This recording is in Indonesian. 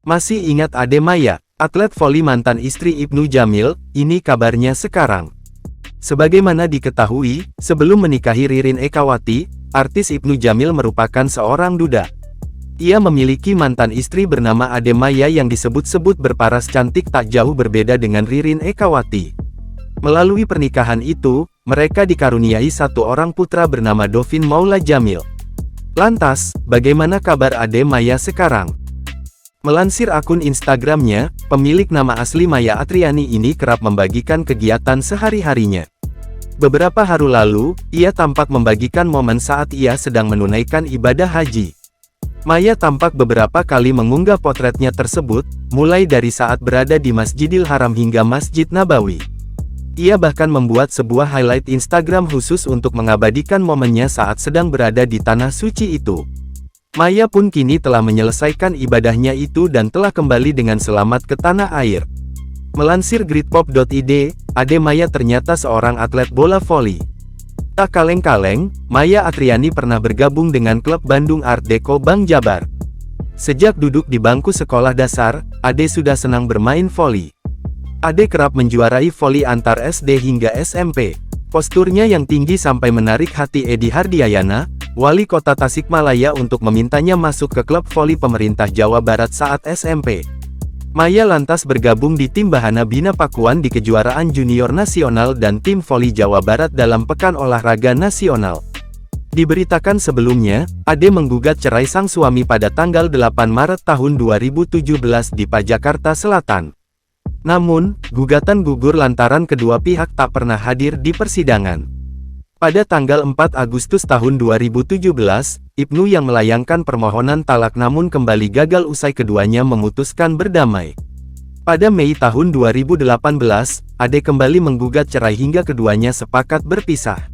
Masih ingat Ade Maya, atlet voli mantan istri Ibnu Jamil? Ini kabarnya sekarang. Sebagaimana diketahui, sebelum menikahi Ririn Ekawati, artis Ibnu Jamil merupakan seorang duda. Ia memiliki mantan istri bernama Ade Maya yang disebut-sebut berparas cantik tak jauh berbeda dengan Ririn Ekawati. Melalui pernikahan itu, mereka dikaruniai satu orang putra bernama Dovin Maula Jamil. Lantas, bagaimana kabar Ade Maya sekarang? Melansir akun Instagramnya, pemilik nama asli Maya Atriani ini kerap membagikan kegiatan sehari-harinya. Beberapa hari lalu, ia tampak membagikan momen saat ia sedang menunaikan ibadah haji. Maya tampak beberapa kali mengunggah potretnya tersebut, mulai dari saat berada di Masjidil Haram hingga Masjid Nabawi. Ia bahkan membuat sebuah highlight Instagram khusus untuk mengabadikan momennya saat sedang berada di tanah suci itu. Maya pun kini telah menyelesaikan ibadahnya itu dan telah kembali dengan selamat ke tanah air. Melansir gridpop.id, Ade Maya ternyata seorang atlet bola voli. Tak kaleng-kaleng, Maya Atriani pernah bergabung dengan klub Bandung Art Deco Bank Jabar. Sejak duduk di bangku sekolah dasar, Ade sudah senang bermain voli. Ade kerap menjuarai voli antar SD hingga SMP. Posturnya yang tinggi sampai menarik hati Edi Hardiayana, wali kota Tasikmalaya, untuk memintanya masuk ke klub voli pemerintah Jawa Barat saat SMP. Maya lantas bergabung di tim Bahana Bina Pakuan di kejuaraan junior nasional dan tim voli Jawa Barat dalam Pekan Olahraga Nasional. Diberitakan sebelumnya, Ade menggugat cerai sang suami pada tanggal 8 Maret tahun 2017 di Pajakarta Selatan. Namun, gugatan gugur lantaran kedua pihak tak pernah hadir di persidangan. Pada tanggal 4 Agustus tahun 2017, Ibnu yang melayangkan permohonan talak namun kembali gagal usai keduanya memutuskan berdamai. Pada Mei tahun 2018, Ade kembali menggugat cerai hingga keduanya sepakat berpisah.